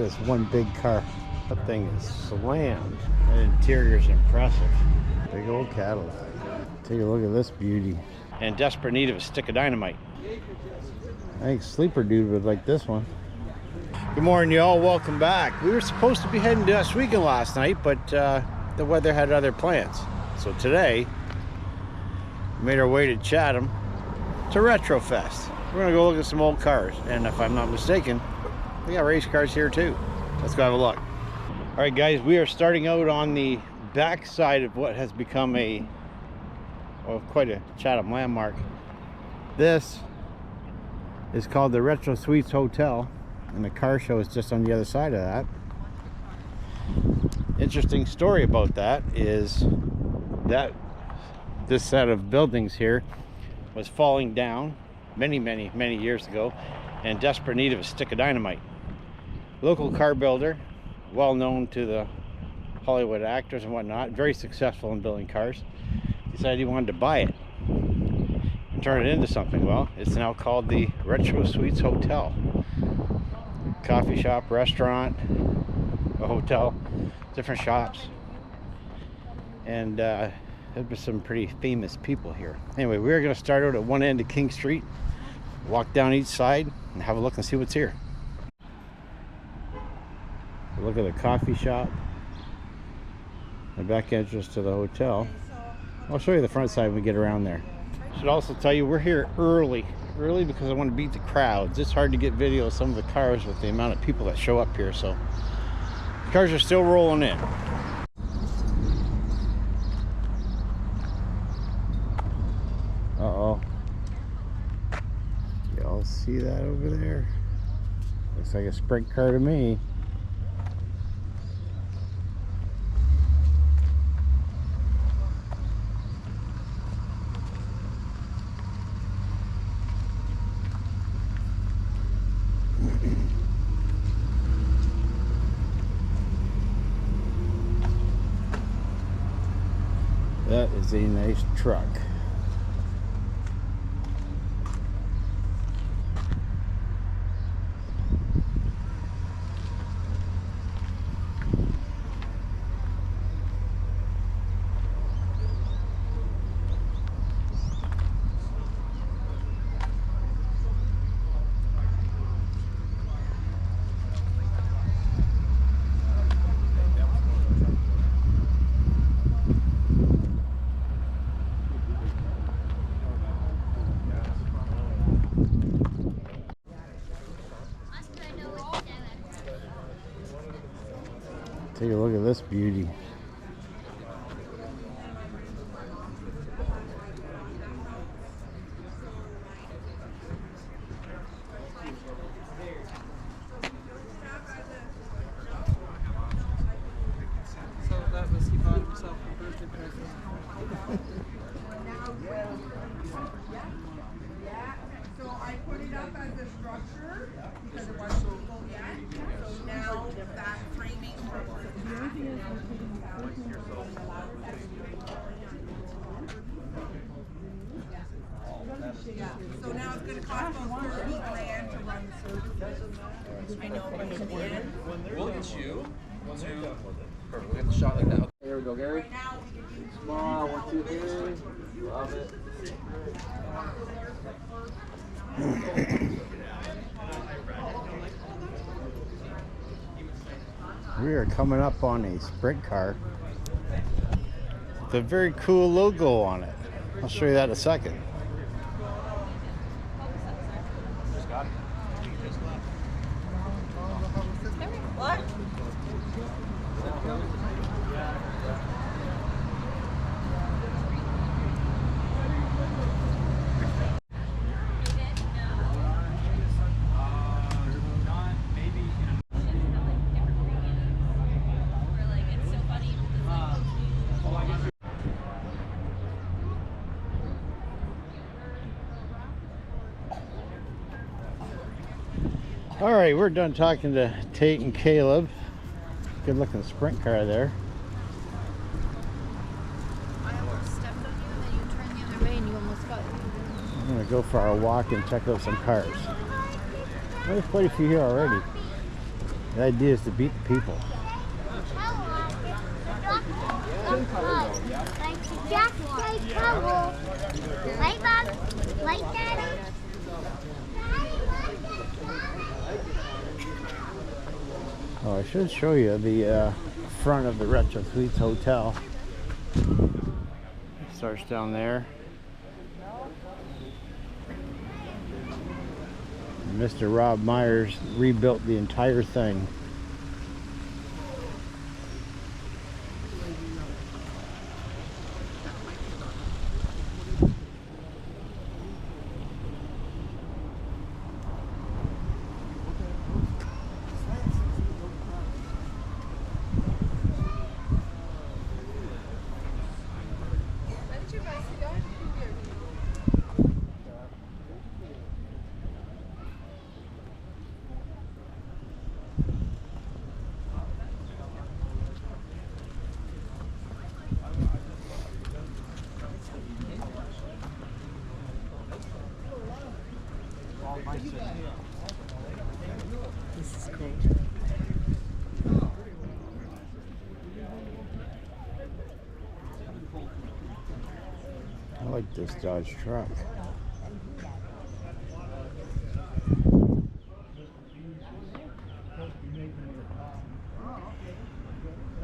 This one big car. That thing is slammed. That interior is impressive. Big old Cadillac. Take a look at this beauty. In desperate need of a stick of dynamite. I think Sleeper Dude would like this one. Good morning, y'all. Welcome back. We were supposed to be heading to Oswego last night, but the weather had other plans. So today, we made our way to Chatham to Retrofest. We're gonna go look at some old cars, and if I'm not mistaken, they got race cars here too. Let's go have a look. All right, guys, we are starting out on the back side of what has become quite a Chatham landmark. This is called the Retro Suites Hotel, and the car show is just on the other side of that. Interesting story about that is that this set of buildings here was falling down many years ago in desperate need of a stick of dynamite. Local car builder, well known to the Hollywood actors and whatnot, very successful in building cars, decided he wanted to buy it and turn it into something. Well, it's now called the Retro Suites Hotel. Coffee shop, restaurant, a hotel, different shops, and there's some pretty famous people here. Anyway, we're going to start out at one end of King Street, walk down each side, and have a look and see what's here. Look at the coffee shop, the back entrance to the hotel. I'll show you the front side when we get around there. Should also tell you we're here early because I want to beat the crowds. It's hard to get video of some of the cars with the amount of people that show up here, so the cars are still rolling in. Uh-oh. Y'all see that over there? Looks like a sprint car to me. That is a nice truck. Take a look at this beauty. So that was he bought himself a birthday present. So I put it up as a structure because it wasn't legal yet. So now that framing so now it's going to cost about $30,000 to run the service. I know, but in the end, We'll get you to. Perfect. We'll get the shot like that. Here we go, Gary. right now we can use Small, 1, 2, 3. Love it. We are coming up on a sprint car with a very cool logo on it. I'll show you that in a second. what? All right, we're done talking to Tate and Caleb. Good looking sprint car there. I almost stepped on you and then you turned the other way and you almost got it. I'm gonna go for our walk and check out some cars. There's quite a few here already. The idea is to beat the people. Right, Mom? Right, Daddy? Oh, I should show you the front of the Retro Suites Hotel. It starts down there. Mr. Rob Myers rebuilt the entire thing. This is great. I like this Dodge truck.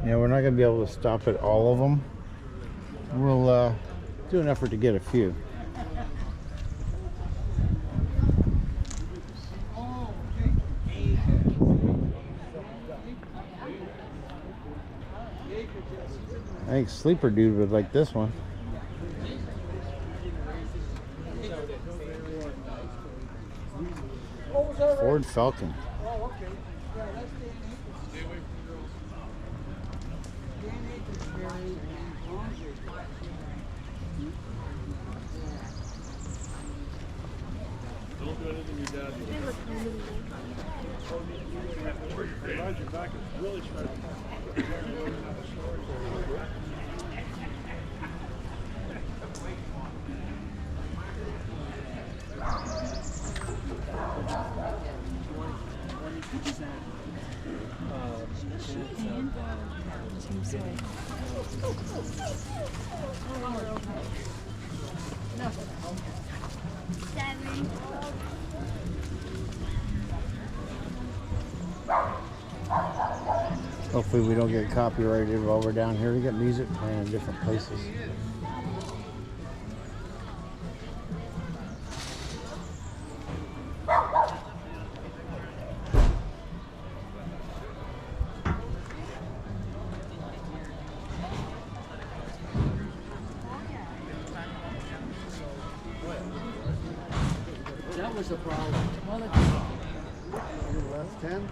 Yeah, we're not going to be able to stop at all of them. We'll do an effort to get a few. I think Sleeper Dude would like this one. Ford Falcon. Hopefully we don't get copyrighted while we're down here. We got music playing in different places. That was the problem. Well, Last 10?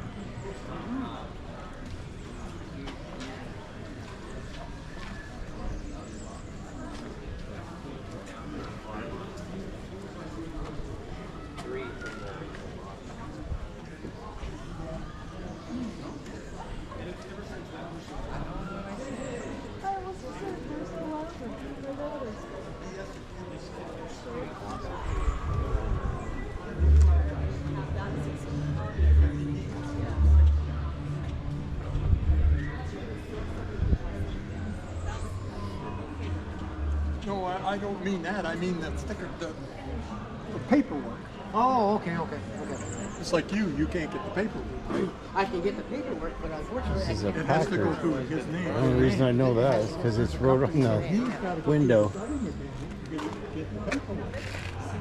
No, I don't mean that. I mean the sticker, the paperwork. oh, okay. It's like you can't get the paperwork, right? I can get the paperwork, but unfortunately, This is a It has to go Packard. through his name. The only reason I know that is because it's wrote on the window. Get the paperwork.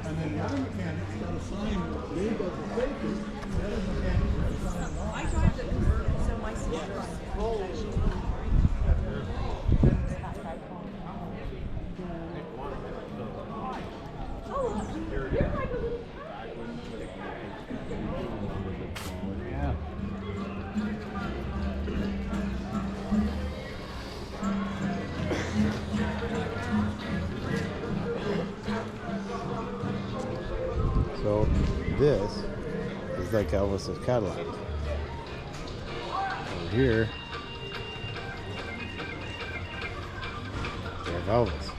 And then the other mechanic's got to sign what they got the paper. The other mechanic's got to sign off. I talked to her, so my sister. So this is like Elvis's Cadillac. Over here, we have Elvis.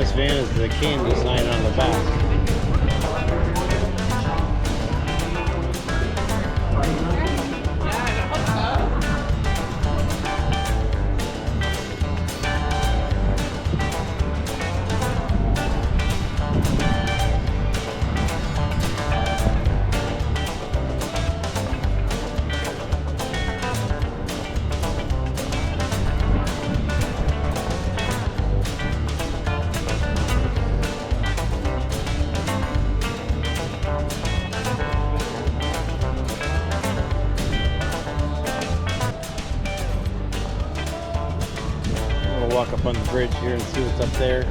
this van is the candy sign on the back. We'll walk up on the bridge here and see what's up there.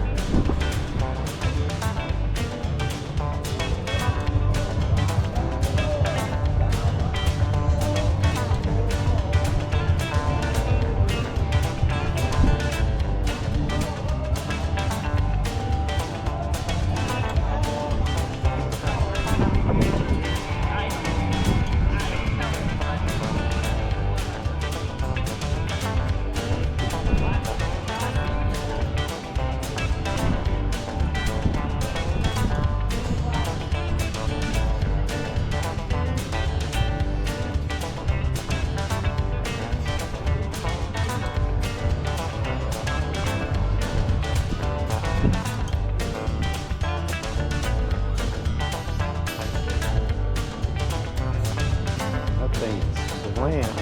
That thing is slammed.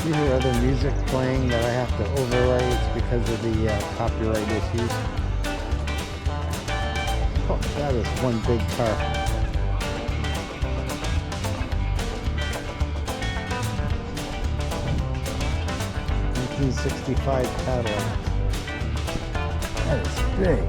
You hear other music playing that I have to overlay. It's because of the copyright issues. Oh, that is one big car. '65 Cadillac. That is big.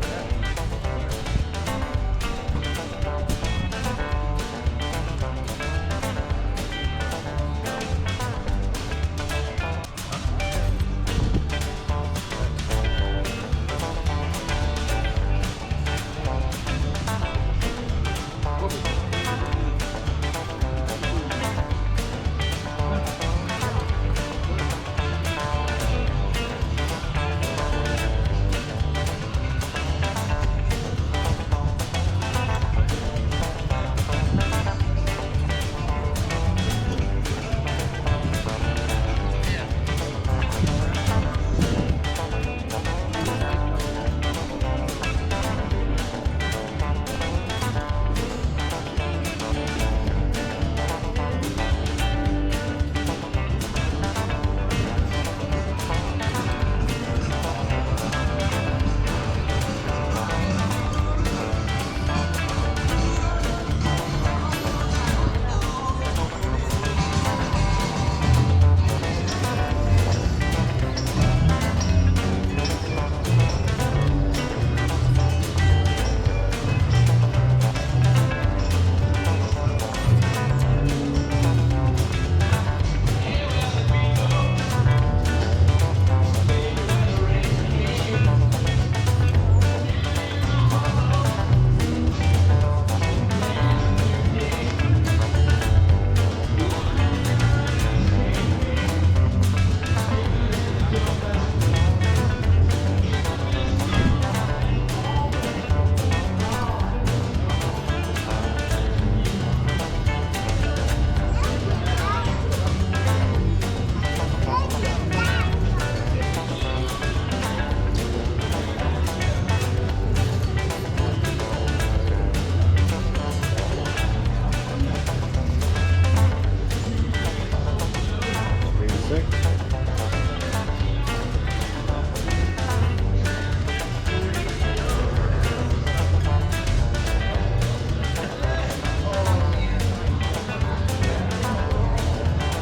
6.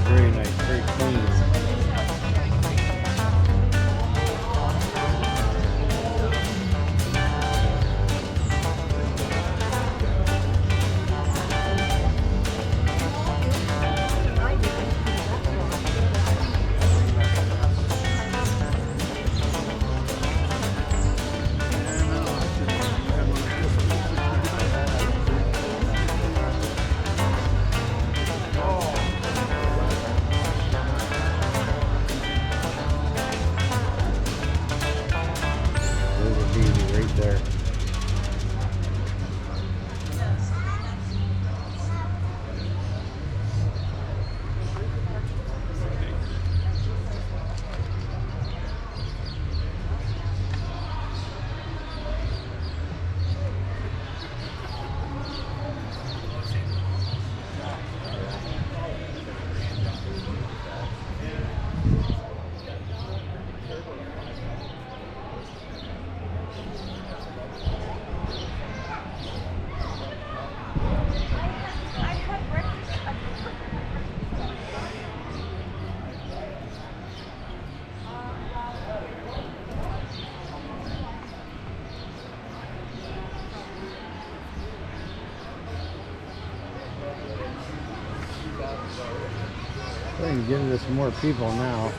Very nice, very clean. There's a beauty right there. I think getting to some more people now.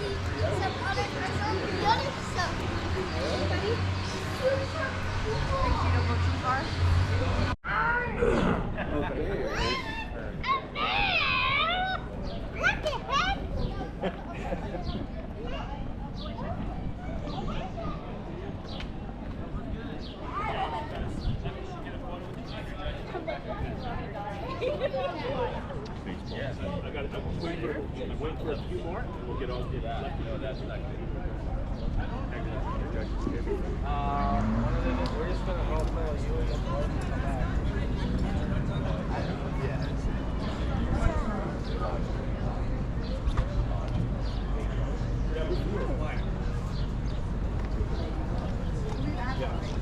I'm waiting for a few more. We'll get all get no, that's not good. We're just gonna go follow you and come back.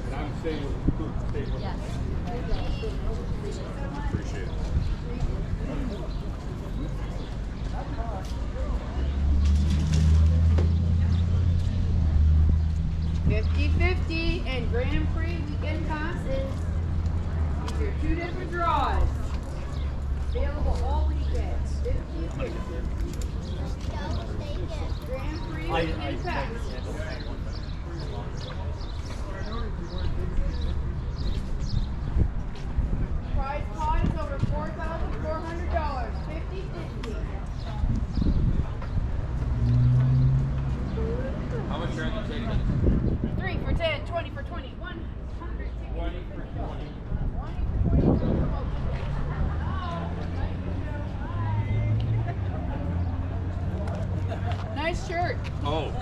And I'm staying with Yes. Appreciate it. 50-50 and Grand Prix weekend passes. These are two different draws. Available all weekend. 50-50. Grand Prix weekend pass. Prize pot is over $4,400. 50-50. How much are you taking? 3 for 10, 20 for 20, 100 20 for 20. Nice shirt. Oh,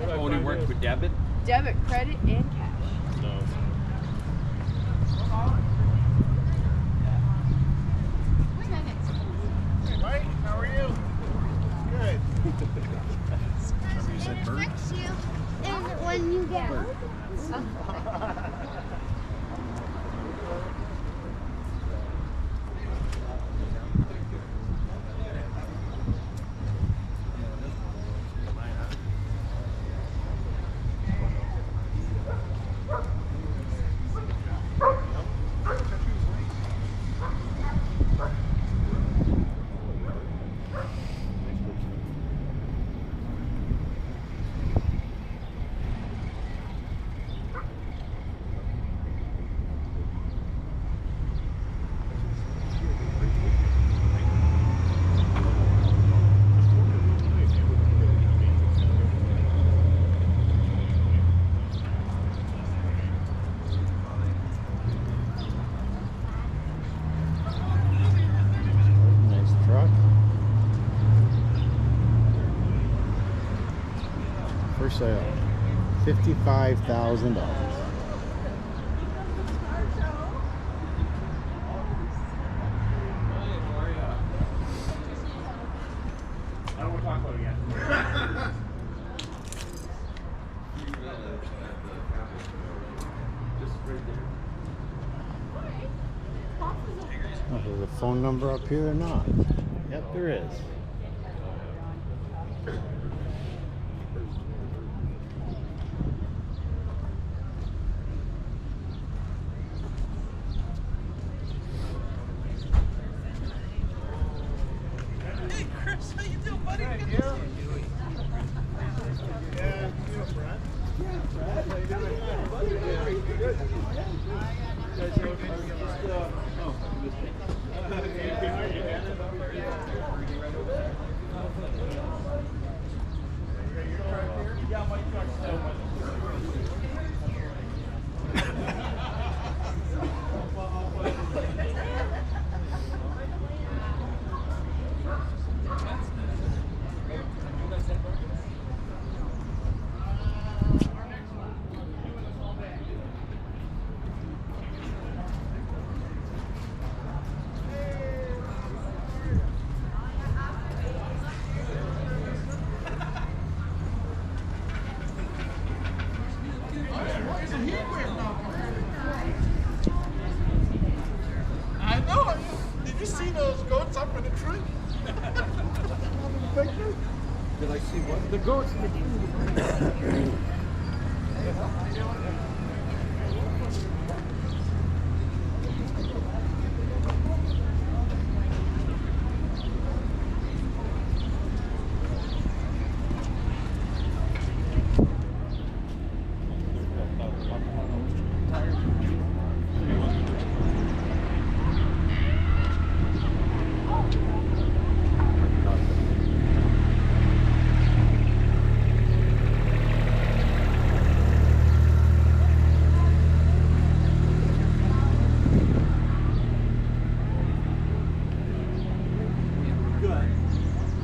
only works with debit? Debit, credit, and cash. No. Mike, how are you? Good. You said bird? And when you get home. for sale. $55,000. I don't want to talk about it yet. Is a phone number up here or not? Yep, there is. Hey, Chris, how you doing, buddy? Good to see you. Yeah, you know Brad. Yeah, Brad. How you doing? Buddy, good. Yeah, my truck's still. I know. Did you see those goats up in the tree? Picture? Did I see what? The goats in the tree. Good.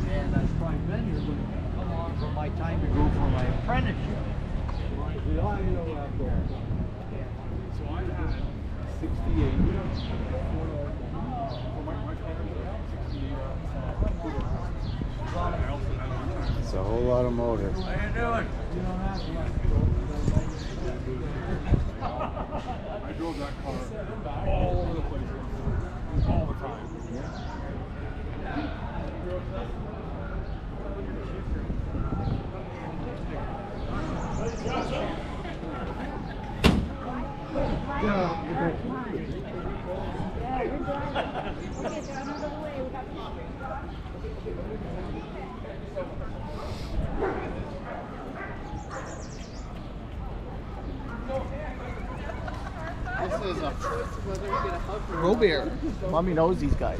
And that's probably been here, but come on for my time to go for my apprenticeship. We all know that goal. So I had 68. It's a whole lot of motor. How you doing? I drove that car all over the place, all the time. This is a Robert. Mommy knows these guys.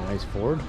Nice Ford.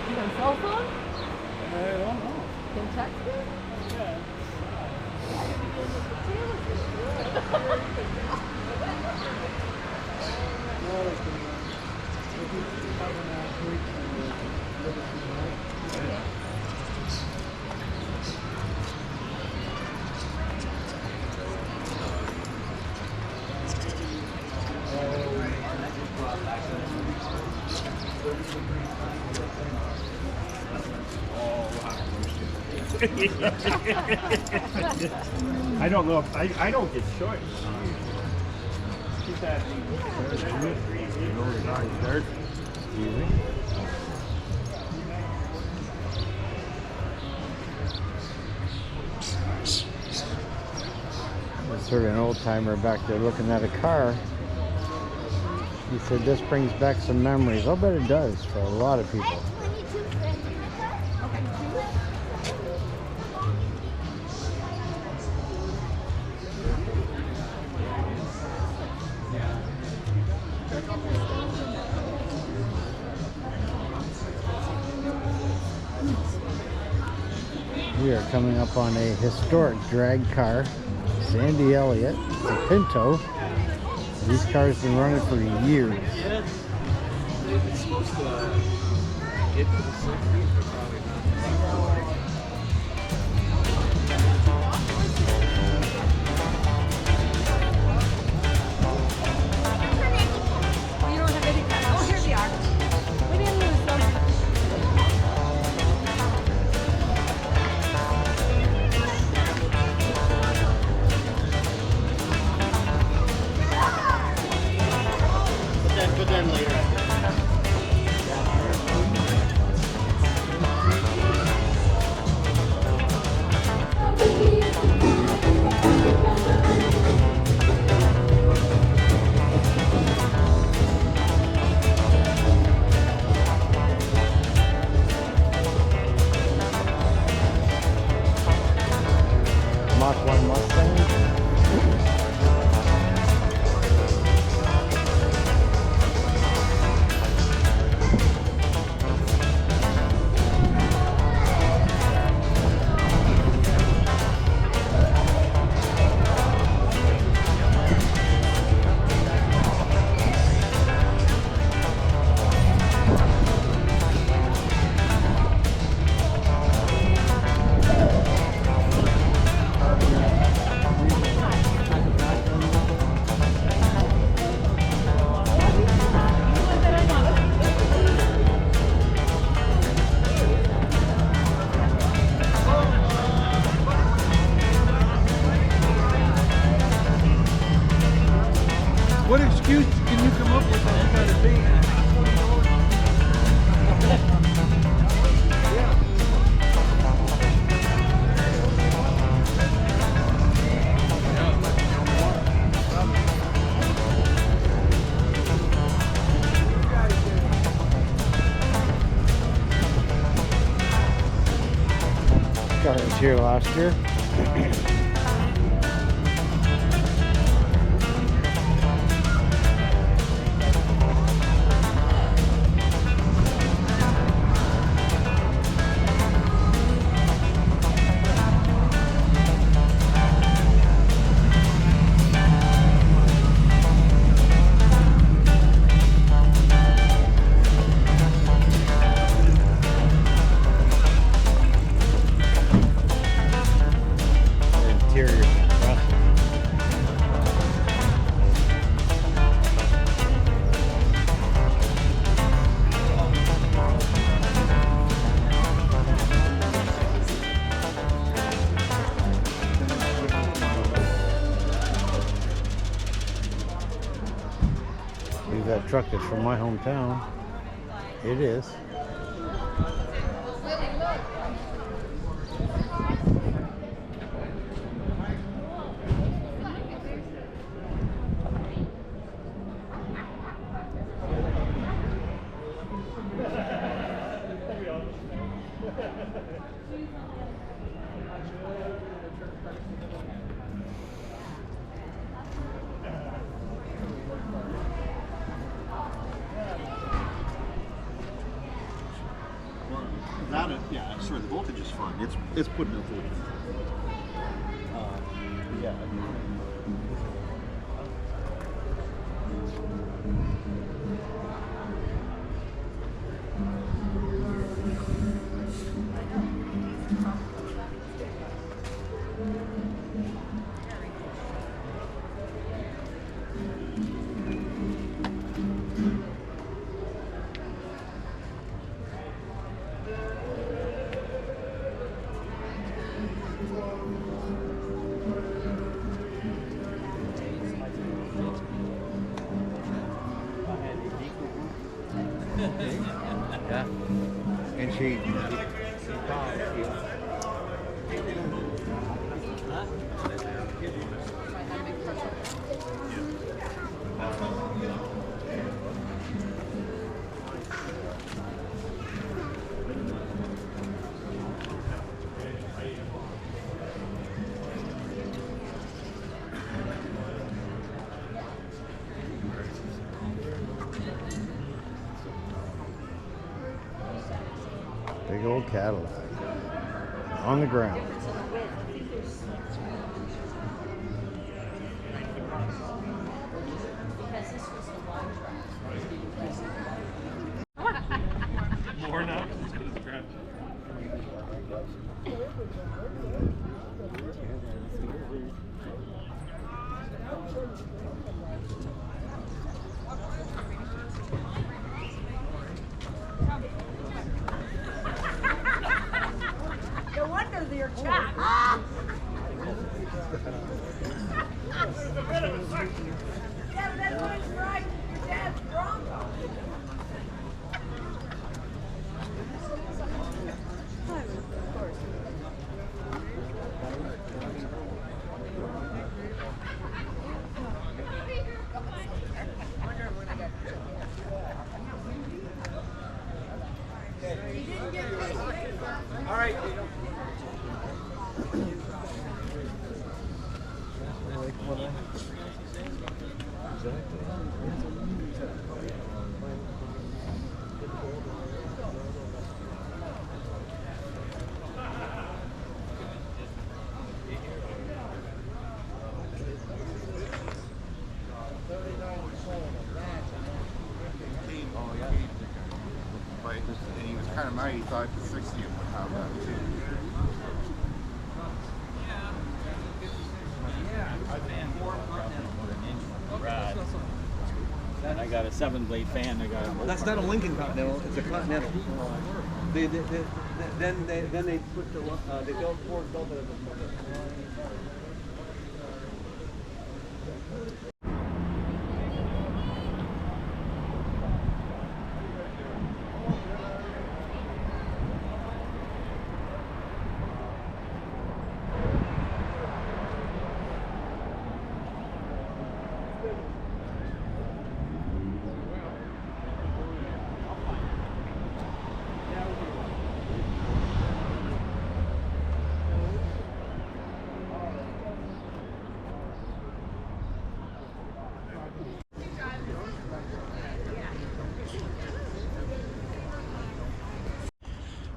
You got a cell phone? I don't know. Can text it? I don't know if I don't get choice. Keep that. Excuse me. I just heard an old timer back there looking at a car. He said this brings back some memories. I'll bet it does for a lot of people. We are coming up on a historic drag car, Sandy Elliott. It's a Pinto. These cars have been running for years. Yeah. They're supposed to get to the 60s, but probably not. We don't have any kind. Oh, here they are. We didn't lose them. Put that in later. Mach 1 Mustang. What excuse can you come up with that kind of thing? Car was here last year. Interior's impressive. Believe that truck is from my hometown. It is. That is, yeah, sorry, the voltage is fine. It's putting out voltage. Yeah. Yeah. And she found you. Big old Cadillac on the ground. More now? No wonder they're chapped. Yeah, that's what it's right. Your dad's Bronco. All right. But and he was kind of mad. He thought the 60th would have that too. Then I got a 7-blade fan. I got a That's not a Lincoln Continental, it's a Continental. Then they put the they built Ford built it as a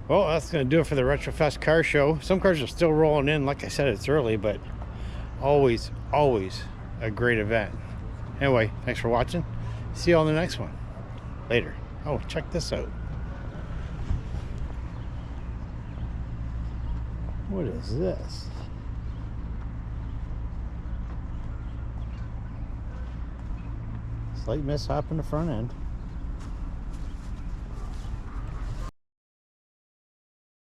Well, that's going to do it for the Retrofest car show. Some cars are still rolling in. Like I said, it's early, but always a great event. Anyway, thanks for watching. See you on the next one. Later. Oh, check this out. What is this? Slight mishap in the front end.